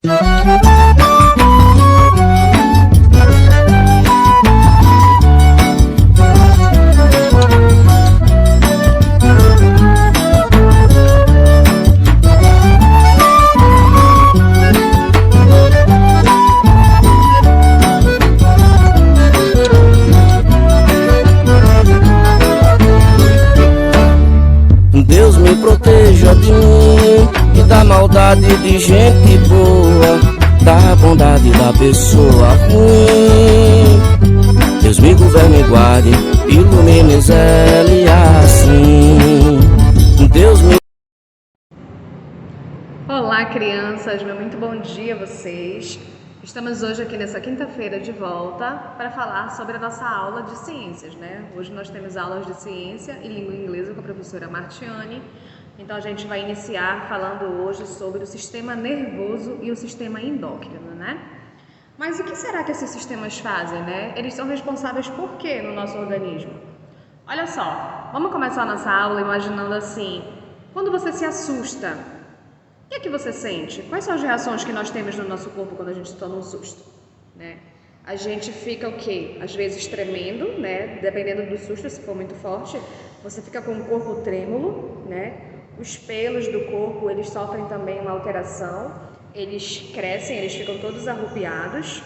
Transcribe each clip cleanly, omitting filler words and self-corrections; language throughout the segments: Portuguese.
Deus me proteja de mim e da maldade de gente boa, da bondade da pessoa ruim. Deus me governe e guarde, ilumine Zélia assim. Deus me... Olá, crianças, meu muito bom dia a vocês. Estamos hoje aqui nessa quinta-feira de volta para falar sobre a nossa aula de ciências, né? Hoje nós temos aulas de ciência e língua inglesa com a professora Martiane. Então a gente vai iniciar falando hoje sobre o sistema nervoso e o sistema endócrino, né? Mas o que será que esses sistemas fazem, né? Eles são responsáveis por quê no nosso organismo? Olha só, vamos começar a nossa aula imaginando assim, quando você se assusta, o que é que você sente? Quais são as reações que nós temos no nosso corpo quando a gente toma um susto, né? A gente fica o quê? Às vezes tremendo, né? Dependendo do susto, se for muito forte, você fica com o corpo trêmulo, né? Os pelos do corpo, eles sofrem também uma alteração, eles crescem, eles ficam todos arrupiados,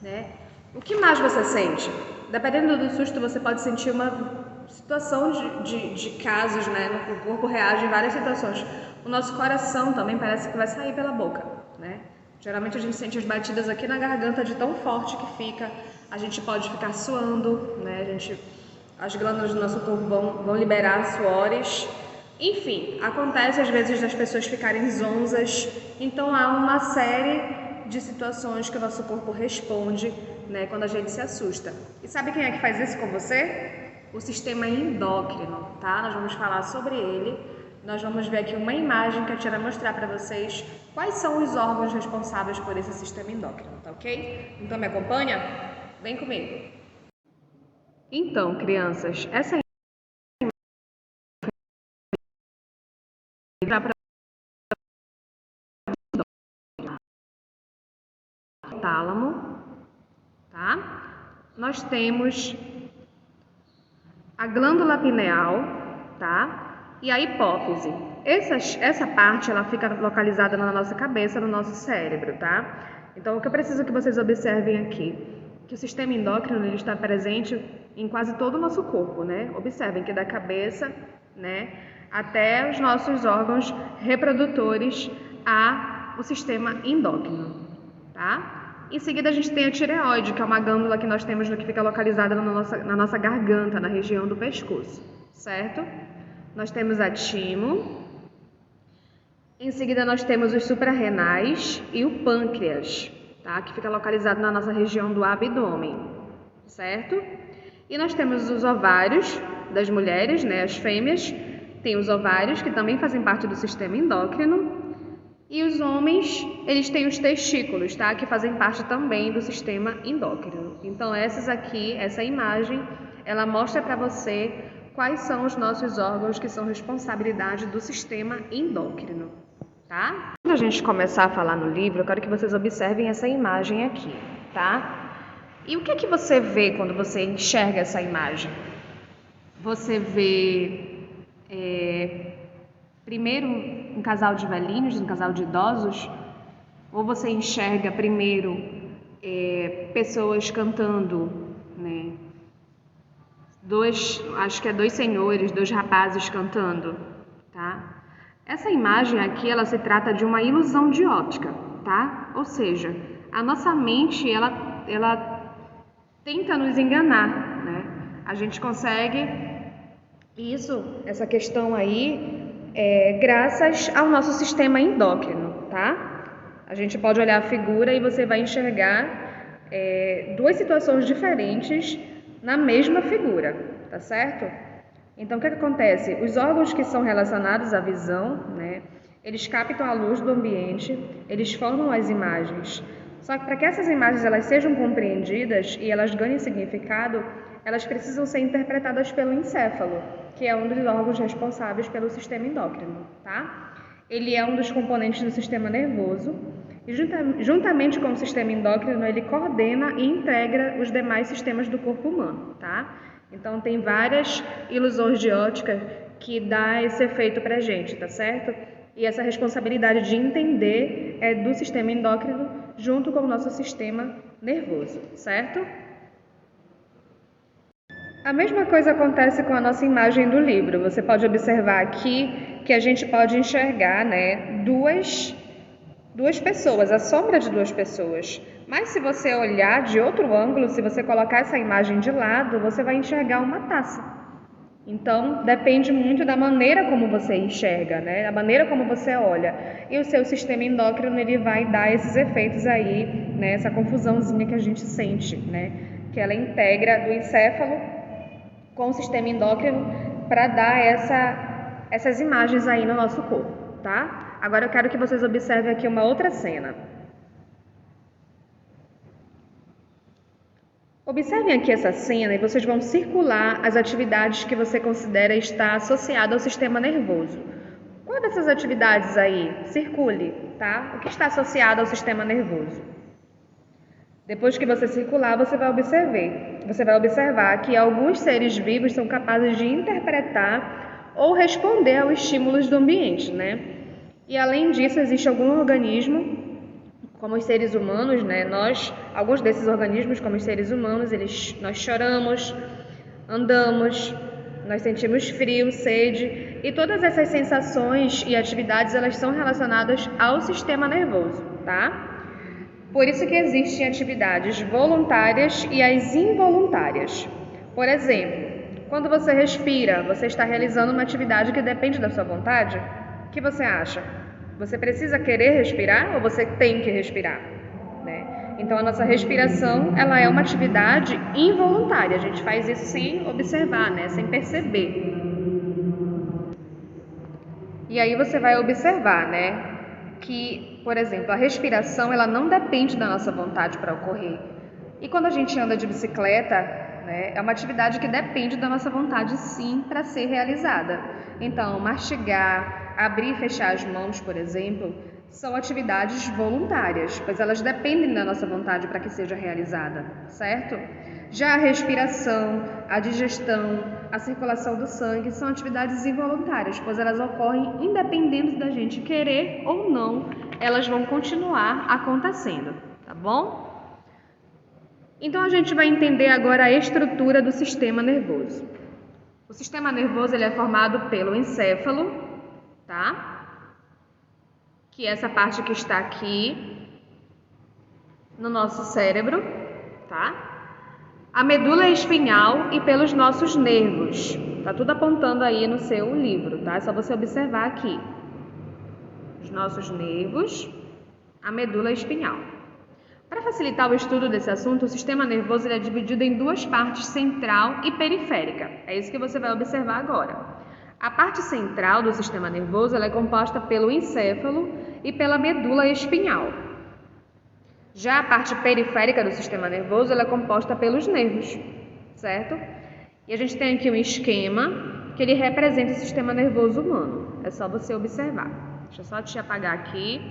né? O que mais você sente? Dependendo do susto, você pode sentir uma situação de casos, né? O corpo reage em várias situações. O nosso coração também parece que vai sair pela boca, né? Geralmente a gente sente as batidas aqui na garganta de tão forte que fica. A gente pode ficar suando, né? As glândulas do nosso corpo vão liberar suores. Enfim, acontece às vezes das pessoas ficarem zonzas. Então há uma série de situações que o nosso corpo responde, né, quando a gente se assusta. E sabe quem é que faz isso com você? O sistema endócrino, tá? Nós vamos falar sobre ele. Nós vamos ver aqui uma imagem que a tia vai mostrar para vocês quais são os órgãos responsáveis por esse sistema endócrino, tá ok? Então me acompanha? Vem comigo. Então, crianças, essa imagem para o tálamo, tá? Nós temos a glândula pineal, tá? E a hipófise. Essa parte, ela fica localizada na nossa cabeça, no nosso cérebro, tá? Então, o que eu preciso que vocês observem aqui, que o sistema endócrino, ele está presente em quase todo o nosso corpo, né? Observem que da cabeça, né, até os nossos órgãos reprodutores há o sistema endócrino, tá? Em seguida, a gente tem a tireoide, que é uma glândula que nós temos que fica localizada na nossa garganta, na região do pescoço, certo? Nós temos a timo, em seguida nós temos os suprarrenais e o pâncreas, tá? Que fica localizado na nossa região do abdômen, certo? E nós temos os ovários das mulheres, né? As fêmeas, tem os ovários que também fazem parte do sistema endócrino, e os homens, eles têm os testículos, tá? Que fazem parte também do sistema endócrino. Então essa imagem, ela mostra para você quais são os nossos órgãos que são responsabilidade do sistema endócrino, tá? Quando a gente começar a falar no livro, eu quero que vocês observem essa imagem aqui, tá? E o que é que você vê quando você enxerga essa imagem? Você vê, primeiro, um casal de velhinhos, um casal de idosos? Ou você enxerga primeiro pessoas cantando, né? Acho que dois senhores, dois rapazes cantando, tá? Essa imagem aqui, ela se trata de uma ilusão de óptica, tá? Ou seja, a nossa mente, ela tenta nos enganar, né? A gente consegue essa questão aí, graças ao nosso sistema endócrino, tá? A gente pode olhar a figura e você vai enxergar duas situações diferentes na mesma figura, tá certo? Então, o que acontece? Os órgãos que são relacionados à visão, né, eles captam a luz do ambiente, eles formam as imagens. Só que para que essas imagens elas sejam compreendidas e elas ganhem significado, elas precisam ser interpretadas pelo encéfalo, que é um dos órgãos responsáveis pelo sistema endócrino, tá? Ele é um dos componentes do sistema nervoso E juntamente com o sistema endócrino, ele coordena e integra os demais sistemas do corpo humano, tá? Então, tem várias ilusões de ótica que dá esse efeito pra gente, tá certo? E essa responsabilidade de entender é do sistema endócrino junto com o nosso sistema nervoso, certo? A mesma coisa acontece com a nossa imagem do livro. Você pode observar aqui que a gente pode enxergar, né, duas pessoas, a sombra de duas pessoas. Mas se você olhar de outro ângulo, se você colocar essa imagem de lado, você vai enxergar uma taça. Então, depende muito da maneira como você enxerga, né? Da maneira como você olha. E o seu sistema endócrino, ele vai dar esses efeitos aí, né? Essa confusãozinha que a gente sente, né? Que ela integra do encéfalo com o sistema endócrino para dar essas imagens aí no nosso corpo, tá? Agora eu quero que vocês observem aqui uma outra cena. Observem aqui essa cena e vocês vão circular as atividades que você considera estar associada ao sistema nervoso. Qual dessas atividades aí? Circule, tá? O que está associado ao sistema nervoso? Depois que você circular, você vai observar que alguns seres vivos são capazes de interpretar ou responder aos estímulos do ambiente, né? E além disso, existe algum organismo, como os seres humanos, né? Alguns desses organismos, como os seres humanos, nós choramos, andamos, nós sentimos frio, sede, e todas essas sensações e atividades, elas são relacionadas ao sistema nervoso, tá? Por isso que existem atividades voluntárias e as involuntárias. Por exemplo, quando você respira, você está realizando uma atividade que depende da sua vontade? O que você acha? Você precisa querer respirar ou você tem que respirar? Né? Então, a nossa respiração, ela é uma atividade involuntária. A gente faz isso sem observar, né? Sem perceber. E aí você vai observar, né? Que, por exemplo, a respiração, ela não depende da nossa vontade para ocorrer. E quando a gente anda de bicicleta, né, é uma atividade que depende da nossa vontade, sim, para ser realizada. Então, mastigar, abrir e fechar as mãos, por exemplo, são atividades voluntárias, pois elas dependem da nossa vontade para que seja realizada, certo? Já a respiração, a digestão, a circulação do sangue são atividades involuntárias, pois elas ocorrem independente da gente querer ou não, elas vão continuar acontecendo, tá bom? Então a gente vai entender agora a estrutura do sistema nervoso. O sistema nervoso, ele é formado pelo encéfalo, tá? Que é essa parte que está aqui no nosso cérebro, tá? A medula espinhal e pelos nossos nervos. Tá tudo apontando aí no seu livro, tá? É só você observar aqui. Os nossos nervos, a medula espinhal. Para facilitar o estudo desse assunto, o sistema nervoso ele é dividido em duas partes, central e periférica. É isso que você vai observar agora. A parte central do sistema nervoso ela é composta pelo encéfalo e pela medula espinhal. Já a parte periférica do sistema nervoso ela é composta pelos nervos, certo? E a gente tem aqui um esquema que ele representa o sistema nervoso humano. É só você observar. Deixa eu só te apagar aqui.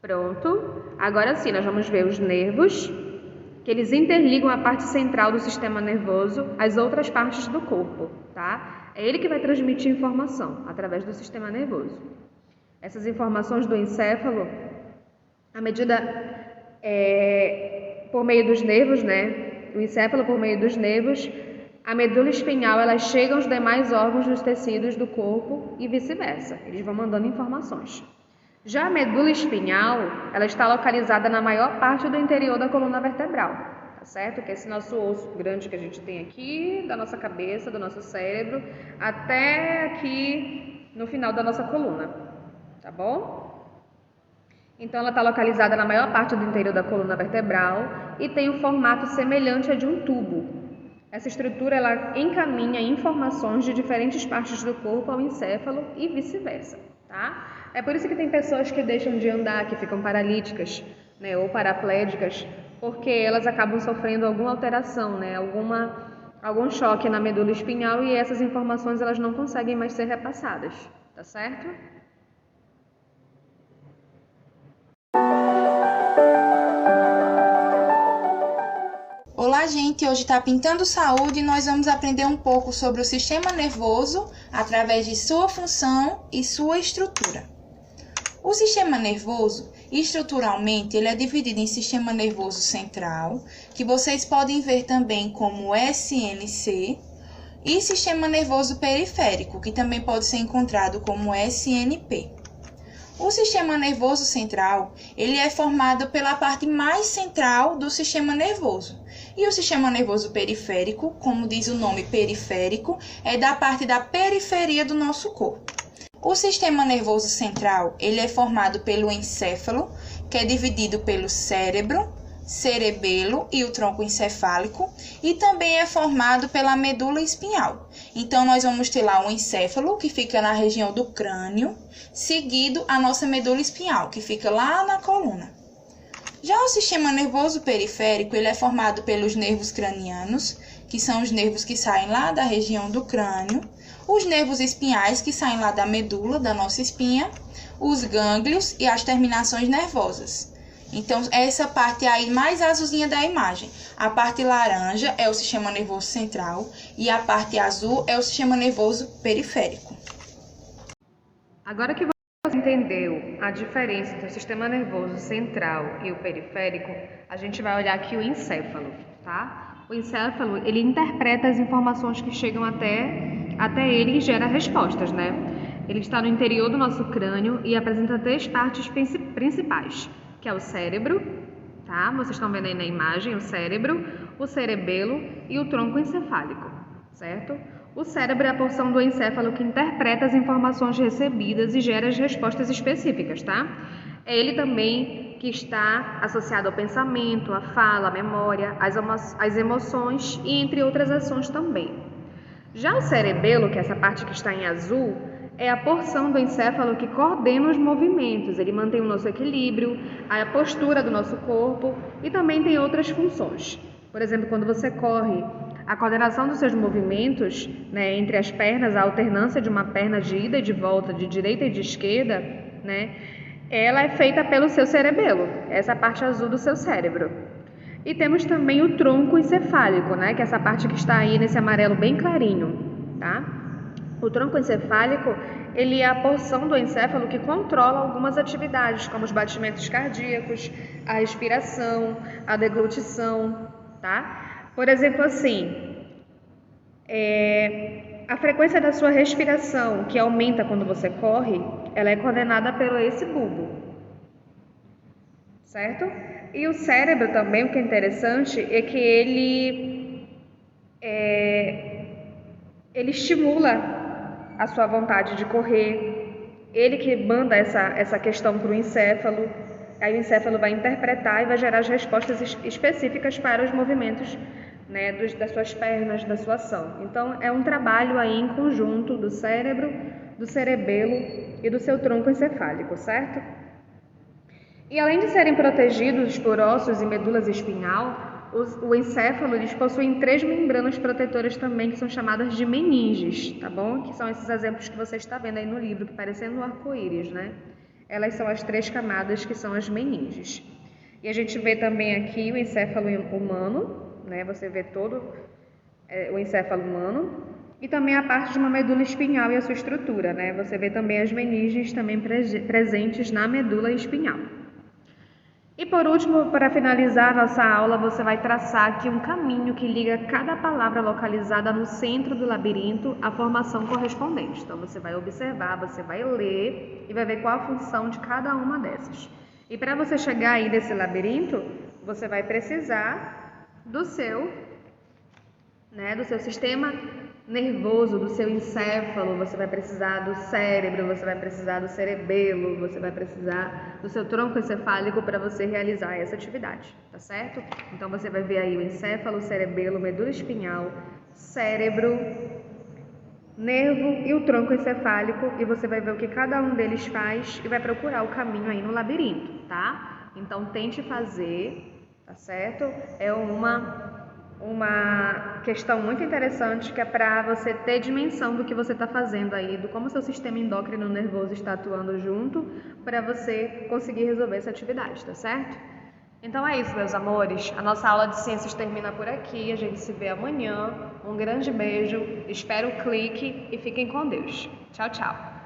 Pronto. Agora sim, nós vamos ver os nervos, que eles interligam a parte central do sistema nervoso às outras partes do corpo, tá? É ele que vai transmitir informação através do sistema nervoso. Essas informações do encéfalo, à medida por meio dos nervos, né? O encéfalo por meio dos nervos, a medula espinhal, elas chegam aos demais órgãos dos tecidos do corpo e vice-versa. Eles vão mandando informações. Já a medula espinhal, ela está localizada na maior parte do interior da coluna vertebral, tá certo? Que é esse nosso osso grande que a gente tem aqui, da nossa cabeça, do nosso cérebro, até aqui no final da nossa coluna, tá bom? Então, ela está localizada na maior parte do interior da coluna vertebral e tem um formato semelhante a de um tubo. Essa estrutura, ela encaminha informações de diferentes partes do corpo ao encéfalo e vice-versa, tá? É por isso que tem pessoas que deixam de andar, que ficam paralíticas, né, ou paraplégicas, porque elas acabam sofrendo alguma alteração, né, algum choque na medula espinhal e essas informações elas não conseguem mais ser repassadas, tá certo? Olá, gente! Hoje está Pintando Saúde e nós vamos aprender um pouco sobre o sistema nervoso através de sua função e sua estrutura. O sistema nervoso, estruturalmente, ele é dividido em sistema nervoso central, que vocês podem ver também como SNC, e sistema nervoso periférico, que também pode ser encontrado como SNP. O sistema nervoso central, ele é formado pela parte mais central do sistema nervoso. E o sistema nervoso periférico, como diz o nome periférico, é da parte da periferia do nosso corpo. O sistema nervoso central, ele é formado pelo encéfalo, que é dividido pelo cérebro, cerebelo e o tronco encefálico, e também é formado pela medula espinhal. Então, nós vamos ter lá o encéfalo, que fica na região do crânio, seguido a nossa medula espinhal, que fica lá na coluna. Já o sistema nervoso periférico, ele é formado pelos nervos cranianos, que são os nervos que saem lá da região do crânio, os nervos espinhais, que saem lá da medula, da nossa espinha, os gânglios e as terminações nervosas. Então, essa parte aí mais azulzinha da imagem. A parte laranja é o sistema nervoso central e a parte azul é o sistema nervoso periférico. Agora que você entendeu a diferença entre o sistema nervoso central e o periférico, a gente vai olhar aqui o encéfalo, tá? O encéfalo, ele interpreta as informações que chegam até ele e gera respostas, né? Ele está no interior do nosso crânio e apresenta três partes principais, que é o cérebro, tá? Vocês estão vendo aí na imagem o cérebro, o cerebelo e o tronco encefálico, certo? O cérebro é a porção do encéfalo que interpreta as informações recebidas e gera as respostas específicas, tá? É ele também que está associado ao pensamento, à fala, à memória, às emoções e entre outras ações também. Já o cerebelo, que é essa parte que está em azul, é a porção do encéfalo que coordena os movimentos, ele mantém o nosso equilíbrio, a postura do nosso corpo e também tem outras funções. Por exemplo, quando você corre, a coordenação dos seus movimentos, né, entre as pernas, a alternância de uma perna de ida e de volta, de direita e de esquerda, né, ela é feita pelo seu cerebelo, essa parte azul do seu cérebro. E temos também o tronco encefálico, né, que é essa parte que está aí nesse amarelo bem clarinho, tá? O tronco encefálico, ele é a porção do encéfalo que controla algumas atividades, como os batimentos cardíacos, a respiração, a deglutição, tá? Por exemplo, assim, a frequência da sua respiração, que aumenta quando você corre, ela é coordenada pelo esse bulbo, certo? E o cérebro também, o que é interessante, é que ele estimula a sua vontade de correr, ele que manda essa questão para o encéfalo, aí o encéfalo vai interpretar e vai gerar as respostas específicas para os movimentos, né, das suas pernas, da sua ação. Então, é um trabalho aí em conjunto do cérebro, do cerebelo e do seu tronco encefálico, certo? E além de serem protegidos por ossos e medulas espinhal, o encéfalo, eles possuem três membranas protetoras também, que são chamadas de meninges, tá bom? Que são esses exemplos que você está vendo aí no livro, que parecendo um arco-íris, né? Elas são as três camadas que são as meninges. E a gente vê também aqui o encéfalo humano, né? Você vê todo o encéfalo humano. E também a parte de uma medula espinhal e a sua estrutura, né? Você vê também as meninges também presentes na medula espinhal. E por último, para finalizar a nossa aula, você vai traçar aqui um caminho que liga cada palavra localizada no centro do labirinto à formação correspondente. Então, você vai observar, você vai ler e vai ver qual a função de cada uma dessas. E para você chegar aí nesse labirinto, você vai precisar do seu sistema nervoso, do seu encéfalo, você vai precisar do cérebro, você vai precisar do cerebelo, você vai precisar do seu tronco encefálico para você realizar essa atividade, tá certo? Então você vai ver aí o encéfalo, cerebelo, medula espinhal, cérebro, nervo e o tronco encefálico, e você vai ver o que cada um deles faz e vai procurar o caminho aí no labirinto, tá? Então tente fazer, tá certo? É uma questão muito interessante, que é para você ter dimensão do que você está fazendo aí, do como o seu sistema endócrino nervoso está atuando junto, para você conseguir resolver essa atividade, tá certo? Então é isso, meus amores. A nossa aula de ciências termina por aqui. A gente se vê amanhã. Um grande beijo. Espero o clique e fiquem com Deus. Tchau, tchau.